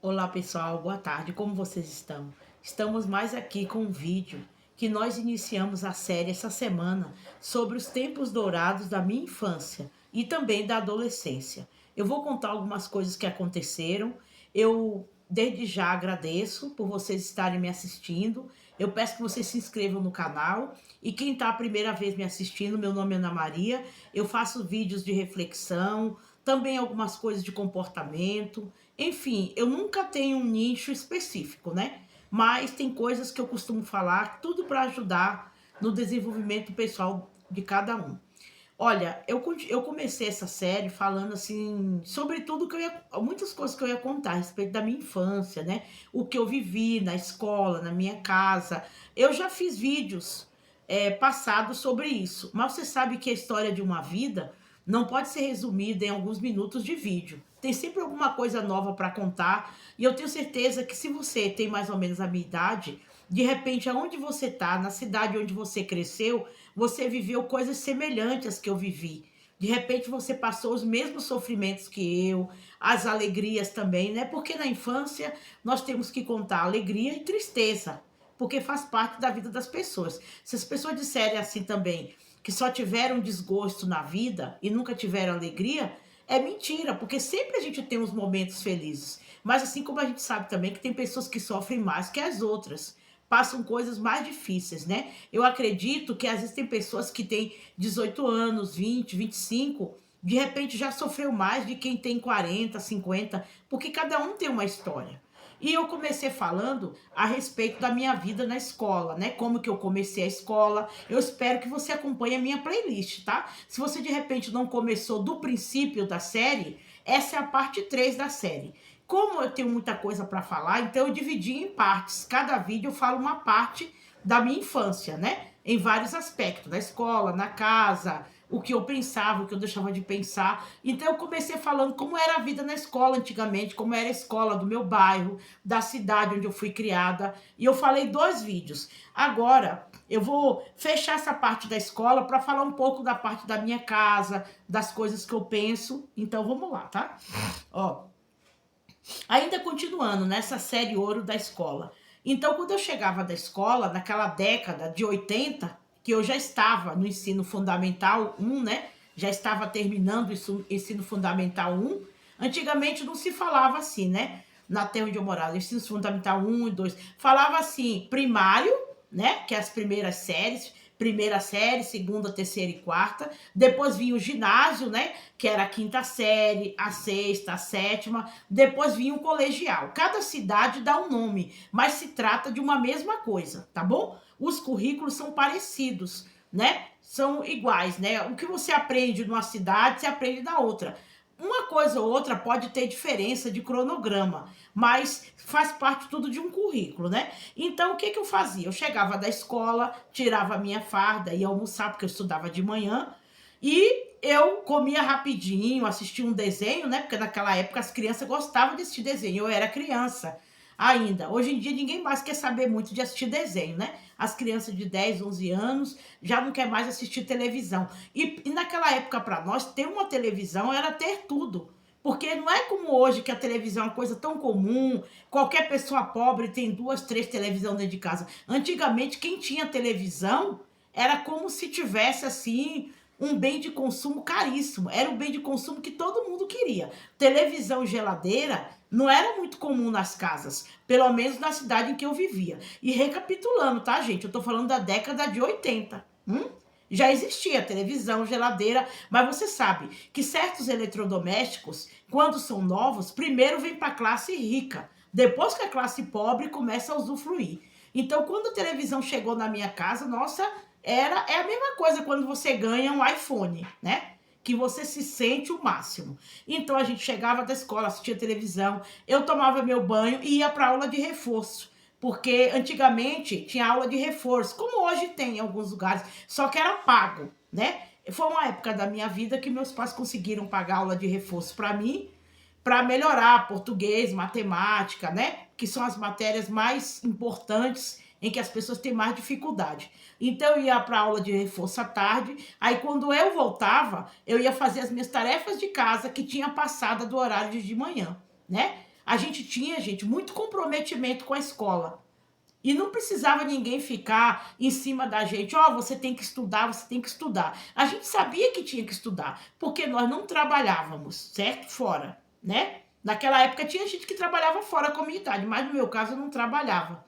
Olá pessoal, boa tarde, como vocês estão? Estamos mais aqui com um vídeo que nós iniciamos a série essa semana sobre os tempos dourados da minha infância e também da adolescência. Eu vou contar algumas coisas que aconteceram. Eu desde já agradeço por vocês estarem me assistindo. Eu peço que vocês se inscrevam no canal. E quem está a primeira vez me assistindo, meu nome é Ana Maria. Eu faço vídeos de reflexão, também algumas coisas de comportamento. Enfim, eu nunca tenho um nicho específico, né? Mas tem coisas que eu costumo falar, tudo para ajudar no desenvolvimento pessoal de cada um. Olha, eu comecei essa série falando assim, sobre tudo que eu ia, muitas coisas que eu ia contar a respeito da minha infância, né? O que eu vivi na escola, na minha casa. Eu já fiz vídeos passados sobre isso, mas você sabe que a história de uma vida não pode ser resumida em alguns minutos de vídeo. Tem sempre alguma coisa nova para contar, e eu tenho certeza que se você tem mais ou menos a minha idade, de repente, aonde você está, na cidade onde você cresceu, você viveu coisas semelhantes às que eu vivi. De repente você passou os mesmos sofrimentos que eu, as alegrias também, né? Porque na infância nós temos que contar alegria e tristeza, porque faz parte da vida das pessoas. Se as pessoas disserem assim também, que só tiveram desgosto na vida e nunca tiveram alegria, é mentira, porque sempre a gente tem uns momentos felizes. Mas assim como a gente sabe também que tem pessoas que sofrem mais que as outras, passam coisas mais difíceis, né? Eu acredito que às vezes tem pessoas que têm 18 anos, 20, 25, de repente já sofreu mais de quem tem 40, 50, porque cada um tem uma história. E eu comecei falando a respeito da minha vida na escola, né? Como que eu comecei a escola. Eu espero que você acompanhe a minha playlist, tá? Se você de repente não começou do princípio da série, essa é a parte 3 da série. Como eu tenho muita coisa para falar, então eu dividi em partes. Cada vídeo eu falo uma parte da minha infância, né? Em vários aspectos, na escola, na casa, o que eu pensava, o que eu deixava de pensar. Então eu comecei falando como era a vida na escola antigamente, como era a escola do meu bairro, da cidade onde eu fui criada. E eu falei 2 vídeos. Agora eu vou fechar essa parte da escola para falar um pouco da parte da minha casa, das coisas que eu penso. Então vamos lá, tá? Ó, ainda continuando nessa série ouro da escola. Então, quando eu chegava da escola, naquela década de 80, que eu já estava no ensino fundamental 1, né? Já estava terminando o ensino fundamental 1. Antigamente não se falava assim, né? Na terra onde eu morava, ensino fundamental 1 e 2. Falava assim, primário, né? Que é as primeiras séries, primeira série, segunda, terceira e quarta. Depois vinha o ginásio, né? Que era a quinta série, a sexta, a sétima. Depois vinha o colegial. Cada cidade dá um nome, mas se trata de uma mesma coisa, tá bom? Os currículos são parecidos, né? São iguais, né? O que você aprende numa cidade, você aprende na outra. Uma coisa ou outra pode ter diferença de cronograma, mas faz parte tudo de um currículo, né? Então, o que que eu fazia? Eu chegava da escola, tirava a minha farda, ia almoçar, porque eu estudava de manhã, e eu comia rapidinho, assistia um desenho, né? Porque naquela época as crianças gostavam de assistir desenho, eu era criança ainda. Hoje em dia ninguém mais quer saber muito de assistir desenho, né? As crianças de 10, 11 anos já não quer mais assistir televisão. E naquela época, para nós, ter uma televisão era ter tudo. Porque não é como hoje que a televisão é uma coisa tão comum, qualquer pessoa pobre tem 2, 3 televisões dentro de casa. Antigamente, quem tinha televisão era como se tivesse assim um bem de consumo caríssimo. Era um bem de consumo que todo mundo queria. Televisão e geladeira não era muito comum nas casas, pelo menos na cidade em que eu vivia. E recapitulando, tá, gente? Eu tô falando da década de 80. Já existia televisão, geladeira, mas você sabe que certos eletrodomésticos, quando são novos, primeiro vem para a classe rica, depois que a classe pobre começa a usufruir. Então, quando a televisão chegou na minha casa, nossa, é a mesma coisa quando você ganha um iPhone, né? Que você se sente o máximo. Então a gente chegava da escola, assistia televisão, eu tomava meu banho e ia para aula de reforço. Porque antigamente tinha aula de reforço, como hoje tem em alguns lugares, só que era pago, né? Foi uma época da minha vida que meus pais conseguiram pagar aula de reforço para mim, para melhorar português, matemática, né? Que são as matérias mais importantes em que as pessoas têm mais dificuldade. Então eu ia para aula de reforço à tarde, aí quando eu voltava, eu ia fazer as minhas tarefas de casa que tinha passada do horário de manhã, né? A gente tinha, gente, muito comprometimento com a escola. E não precisava ninguém ficar em cima da gente, ó, você tem que estudar, você tem que estudar. A gente sabia que tinha que estudar, porque nós não trabalhávamos, certo? Fora, né? Naquela época tinha gente que trabalhava fora da comunidade, mas no meu caso eu não trabalhava.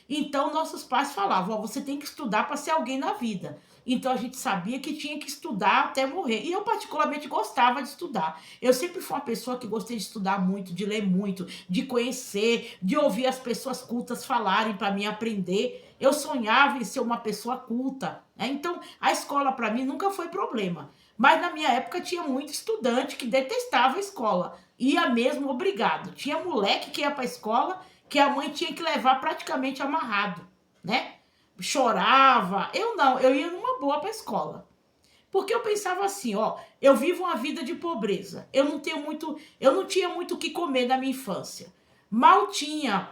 Então nossos pais falavam, ó, você tem que estudar para ser alguém na vida. Então a gente sabia que tinha que estudar até morrer. E eu particularmente gostava de estudar. Eu sempre fui uma pessoa que gostei de estudar muito, de ler muito, de conhecer, de ouvir as pessoas cultas falarem para mim aprender. Eu sonhava em ser uma pessoa culta, né? Então a escola para mim nunca foi problema. Mas na minha época tinha muito estudante que detestava a escola. Ia mesmo obrigado. Tinha moleque que ia para a escola que a mãe tinha que levar praticamente amarrado, né? Chorava. Eu não, eu ia numa boa para a escola. Porque eu pensava assim, ó, eu vivo uma vida de pobreza. Eu não tinha muito o que comer na minha infância. Mal tinha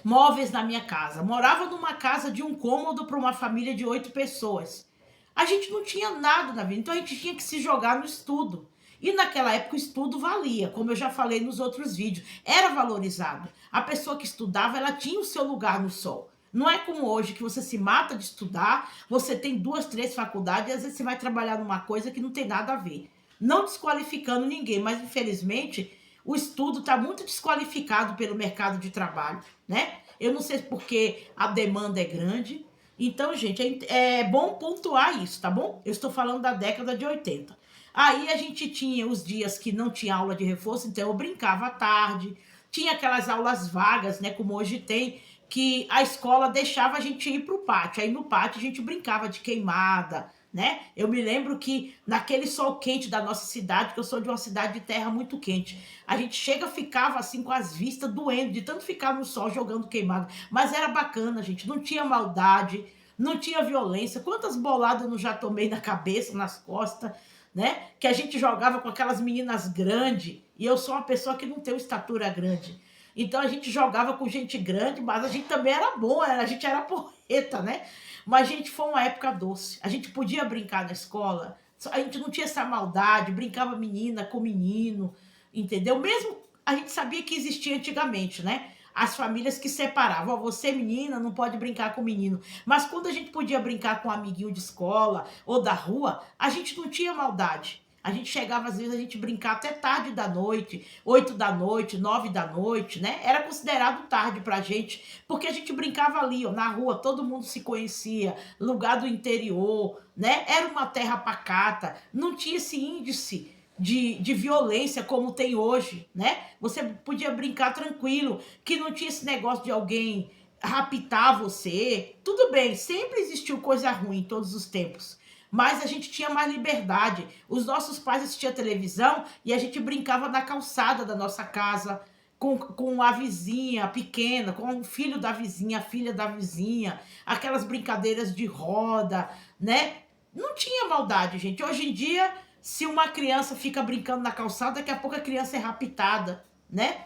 móveis na minha casa. Morava numa casa de um cômodo para uma família de 8 pessoas. A gente não tinha nada na vida, então a gente tinha que se jogar no estudo. E naquela época o estudo valia, como eu já falei nos outros vídeos, era valorizado. A pessoa que estudava, ela tinha o seu lugar no sol. Não é como hoje, que você se mata de estudar, você tem 2, 3 faculdades e às vezes você vai trabalhar numa coisa que não tem nada a ver. Não desqualificando ninguém, mas infelizmente o estudo está muito desqualificado pelo mercado de trabalho, né? Eu não sei porque a demanda é grande. Então, gente, é bom pontuar isso, tá bom? Eu estou falando da década de 80. Aí a gente tinha os dias que não tinha aula de reforço, então eu brincava à tarde. Tinha aquelas aulas vagas, né, como hoje tem, que a escola deixava a gente ir para o pátio. Aí no pátio a gente brincava de queimada, né? Eu me lembro que naquele sol quente da nossa cidade, que eu sou de uma cidade de terra muito quente, a gente ficava assim com as vistas doendo, de tanto ficar no sol jogando queimada. Mas era bacana, gente, não tinha maldade, não tinha violência. Quantas boladas eu não já tomei na cabeça, nas costas, né? Que a gente jogava com aquelas meninas grandes, e eu sou uma pessoa que não tem uma estatura grande. Então a gente jogava com gente grande, mas a gente também era bom, a gente era porreta, né? Mas, gente, foi uma época doce. A gente podia brincar na escola, a gente não tinha essa maldade, brincava menina com menino, entendeu? Mesmo a gente sabia que existia antigamente, né? As famílias que separavam, ó, você menina não pode brincar com menino. Mas quando a gente podia brincar com um amiguinho de escola ou da rua, a gente não tinha maldade. A gente chegava, às vezes, a gente brincar até tarde da noite, 8 da noite, 9 da noite, né? Era considerado tarde pra gente, porque a gente brincava ali, ó, na rua, todo mundo se conhecia, lugar do interior, né? Era uma terra pacata, não tinha esse índice de violência como tem hoje, né? Você podia brincar tranquilo, que não tinha esse negócio de alguém raptar você. Tudo bem, sempre existiu coisa ruim em todos os tempos, mas a gente tinha mais liberdade. Os nossos pais assistiam televisão e a gente brincava na calçada da nossa casa com a vizinha pequena, com o filho da vizinha, a filha da vizinha, aquelas brincadeiras de roda, né? Não tinha maldade, gente. Hoje em dia, se uma criança fica brincando na calçada, daqui a pouco a criança é raptada, né?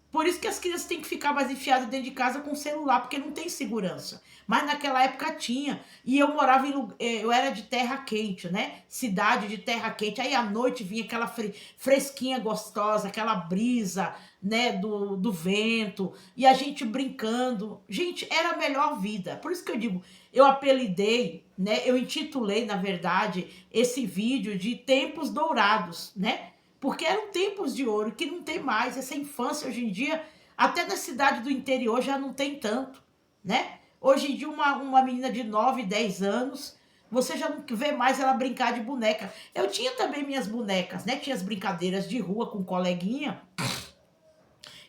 Por isso que as crianças têm que ficar mais enfiadas dentro de casa com celular, porque não tem segurança. Mas naquela época tinha. E eu morava eu era de terra quente, né? Cidade de terra quente. Aí à noite vinha aquela fresquinha gostosa, aquela brisa, né, do vento. E a gente brincando. Gente, era a melhor vida. Por isso que eu digo, eu apelidei, né? Eu intitulei, na verdade, esse vídeo de Tempos Dourados, né? Porque eram tempos de ouro que não tem mais. Essa infância hoje em dia, até na cidade do interior já não tem tanto, né? Hoje em dia uma menina de 9, 10 anos, você já não vê mais ela brincar de boneca. Eu tinha também minhas bonecas, né? Tinha as brincadeiras de rua com coleguinha,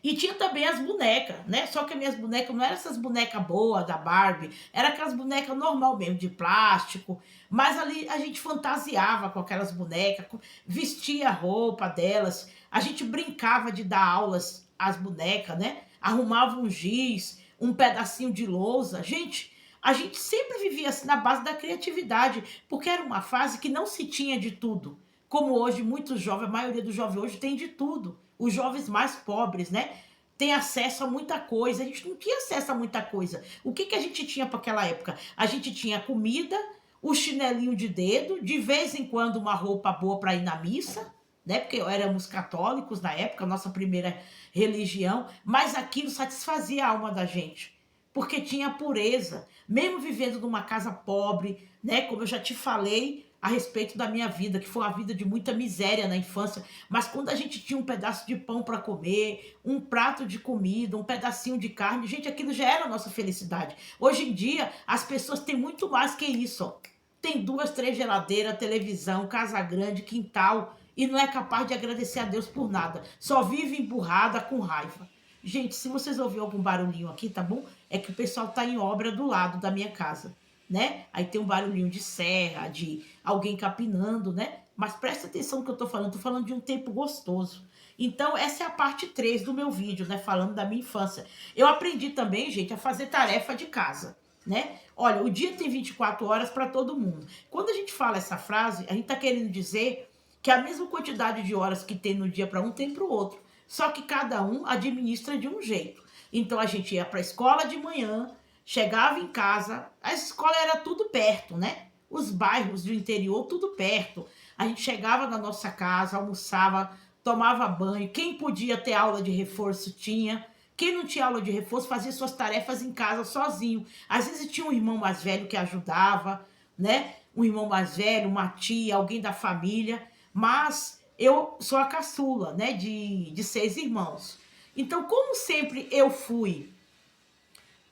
e tinha também as bonecas, né? Só que as minhas bonecas não eram essas bonecas boas da Barbie, era aquelas bonecas normal mesmo, de plástico. Mas ali a gente fantasiava com aquelas bonecas, vestia a roupa delas, a gente brincava de dar aulas às bonecas, né? Arrumava um giz, um pedacinho de lousa. Gente, a gente sempre vivia assim na base da criatividade, porque era uma fase que não se tinha de tudo. Como hoje, muitos jovens, a maioria dos jovens hoje tem de tudo. Os jovens mais pobres, né? Tem acesso a muita coisa. A gente não tinha acesso a muita coisa. O que a gente tinha para aquela época? A gente tinha comida, o chinelinho de dedo, de vez em quando uma roupa boa para ir na missa, né? Porque éramos católicos na época, nossa primeira religião, mas aquilo satisfazia a alma da gente, porque tinha pureza, mesmo vivendo numa casa pobre, né? Como eu já te falei a respeito da minha vida, que foi uma vida de muita miséria na infância, mas quando a gente tinha um pedaço de pão para comer, um prato de comida, um pedacinho de carne, gente, aquilo já era a nossa felicidade. Hoje em dia, as pessoas têm muito mais que isso, ó. Tem 2, 3 geladeiras, televisão, casa grande, quintal, e não é capaz de agradecer a Deus por nada. Só vive emburrada com raiva. Gente, se vocês ouvirem algum barulhinho aqui, tá bom? É que o pessoal tá em obra do lado da minha casa, né? Aí tem um barulhinho de serra, de alguém capinando, né? Mas presta atenção no que eu tô falando de um tempo gostoso. Então, essa é a parte 3 do meu vídeo, né? Falando da minha infância. Eu aprendi também, gente, a fazer tarefa de casa, né? Olha, o dia tem 24 horas para todo mundo. Quando a gente fala essa frase, a gente tá querendo dizer que a mesma quantidade de horas que tem no dia para um tem para o outro. Só que cada um administra de um jeito. Então, a gente ia para a escola de manhã, chegava em casa, a escola era tudo perto, né? Os bairros do interior, tudo perto. A gente chegava na nossa casa, almoçava, tomava banho. Quem podia ter aula de reforço tinha. Quem não tinha aula de reforço fazia suas tarefas em casa sozinho. Às vezes tinha um irmão mais velho que ajudava, né? Um irmão mais velho, uma tia, alguém da família. Mas eu sou a caçula, né? De 6 irmãos. Então, como sempre eu fui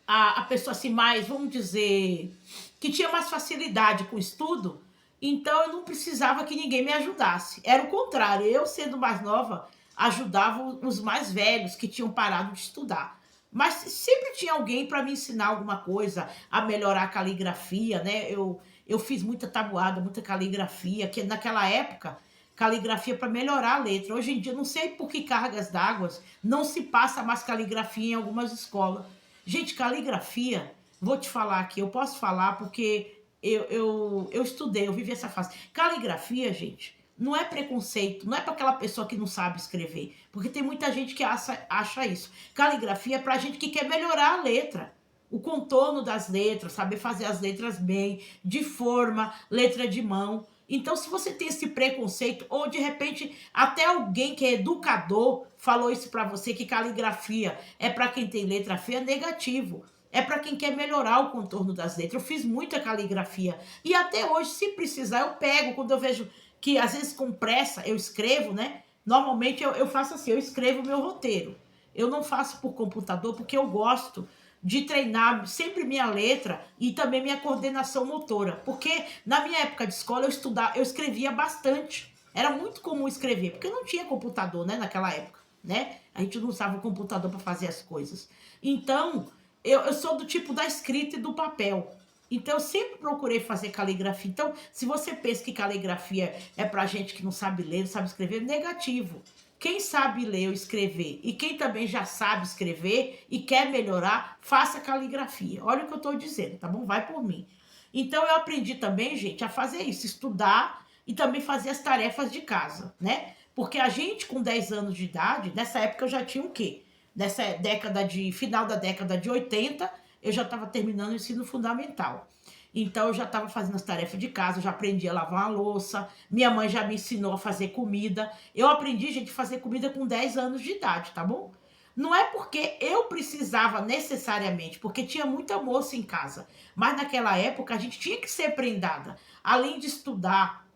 a pessoa assim mais, vamos dizer, que tinha mais facilidade com o estudo, então eu não precisava que ninguém me ajudasse. Era o contrário, eu sendo mais nova, ajudava os mais velhos que tinham parado de estudar. Mas sempre tinha alguém para me ensinar alguma coisa, a melhorar a caligrafia, né? Eu fiz muita tabuada, muita caligrafia, que naquela época, caligrafia para melhorar a letra. Hoje em dia, não sei por que cargas d'água não se passa mais caligrafia em algumas escolas. Gente, caligrafia, vou te falar aqui, eu posso falar porque eu estudei, eu vivi essa fase. Caligrafia, gente, não é preconceito, não é para aquela pessoa que não sabe escrever, porque tem muita gente que acha isso. Caligrafia é para gente que quer melhorar a letra, o contorno das letras, saber fazer as letras bem, de forma, letra de mão. Então, se você tem esse preconceito, ou de repente até alguém que é educador falou isso para você, que caligrafia é para quem tem letra feia, negativo. É para quem quer melhorar o contorno das letras. Eu fiz muita caligrafia. E até hoje, se precisar, eu pego. Quando eu vejo que, às vezes, com pressa, eu escrevo, né? Normalmente, eu faço assim, eu escrevo o meu roteiro. Eu não faço por computador, porque eu gosto de treinar sempre minha letra e também minha coordenação motora. Porque na minha época de escola eu escrevia bastante. Era muito comum escrever, porque não tinha computador, né, naquela época, né? A gente não usava o computador para fazer as coisas. Então, eu sou do tipo da escrita e do papel. Então, eu sempre procurei fazer caligrafia. Então, se você pensa que caligrafia é pra gente que não sabe ler, não sabe escrever, negativo. Quem sabe ler ou escrever e quem também já sabe escrever e quer melhorar, faça caligrafia. Olha o que eu estou dizendo, tá bom? Vai por mim. Então, eu aprendi também, gente, a fazer isso, estudar e também fazer as tarefas de casa, né? Porque a gente com 10 anos de idade, nessa época eu já tinha o quê? Final da década de 80, eu já estava terminando o ensino fundamental. Então, eu já estava fazendo as tarefas de casa, eu já aprendi a lavar uma louça, minha mãe já me ensinou a fazer comida. Eu aprendi, gente, a fazer comida com 10 anos de idade, tá bom? Não é porque eu precisava necessariamente, porque tinha muita moça em casa. Mas naquela época a gente tinha que ser prendada. Além de estudar,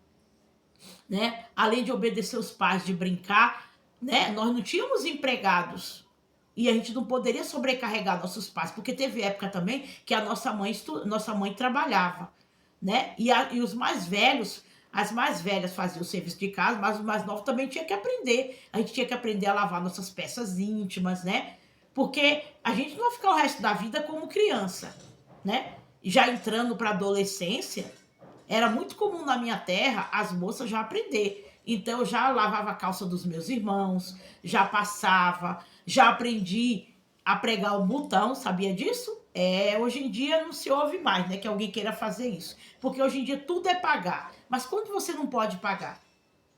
né? Além de obedecer os pais, de brincar, né? Nós não tínhamos empregados. E a gente não poderia sobrecarregar nossos pais, porque teve época também que a nossa mãe trabalhava, né? E os mais velhos, as mais velhas faziam o serviço de casa, mas os mais novos também tinha que aprender. A gente tinha que aprender a lavar nossas peças íntimas, né? Porque a gente não vai ficar o resto da vida como criança, né? Já entrando para a adolescência, era muito comum na minha terra as moças já aprender. Então eu já lavava a calça dos meus irmãos, já passava, já aprendi a pregar o botão, sabia disso? Hoje em dia não se ouve mais, né, que alguém queira fazer isso. Porque hoje em dia tudo é pagar. Mas quando você não pode pagar?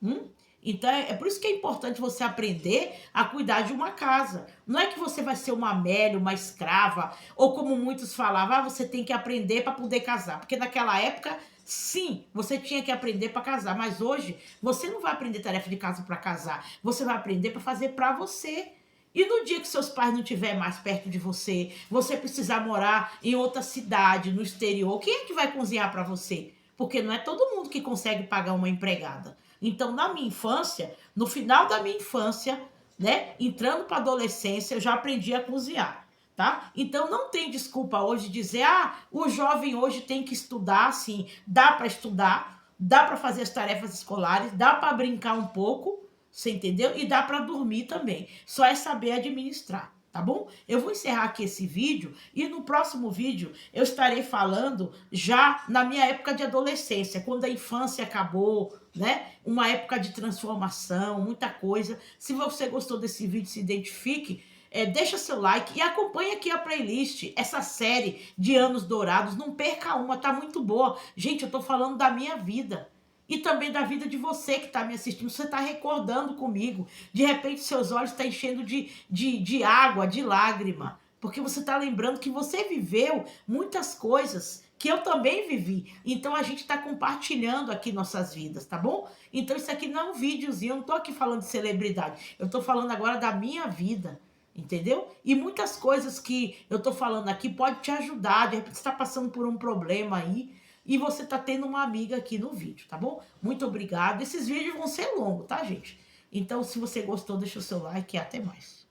Hum? Então é por isso que é importante você aprender a cuidar de uma casa. Não é que você vai ser uma Amélia, uma escrava, ou como muitos falavam, você tem que aprender para poder casar. Porque naquela época Sim, você tinha que aprender para casar, mas hoje você não vai aprender tarefa de casa para casar. Você vai aprender para fazer para você. E no dia que seus pais não estiverem mais perto de você, você precisar morar em outra cidade, no exterior, quem é que vai cozinhar para você? Porque não é todo mundo que consegue pagar uma empregada. Então, na minha infância, no final da minha infância, né, entrando para adolescência, eu já aprendi a cozinhar, tá? Então não tem desculpa hoje dizer, o jovem hoje tem que estudar, sim, dá para estudar, dá para fazer as tarefas escolares, dá para brincar um pouco, você entendeu? E dá para dormir também. Só é saber administrar, tá bom? Eu vou encerrar aqui esse vídeo e no próximo vídeo eu estarei falando já na minha época de adolescência, quando a infância acabou, né? Uma época de transformação, muita coisa. Se você gostou desse vídeo, se identifique, deixa seu like e acompanhe aqui a playlist, essa série de Anos Dourados. Não perca uma, tá muito boa. Gente, eu tô falando da minha vida. E também da vida de você que está me assistindo. Você está recordando comigo. De repente, seus olhos estão enchendo de água, de lágrima. Porque você está lembrando que você viveu muitas coisas que eu também vivi. Então, a gente está compartilhando aqui nossas vidas, tá bom? Então, isso aqui não é um videozinho. Eu não estou aqui falando de celebridade. Eu estou falando agora da minha vida. Entendeu? E muitas coisas que eu tô falando aqui pode te ajudar. De repente você está passando por um problema aí e você tá tendo uma amiga aqui no vídeo, tá bom? Muito obrigada. Esses vídeos vão ser longos, tá, gente? Então, se você gostou, deixa o seu like e até mais.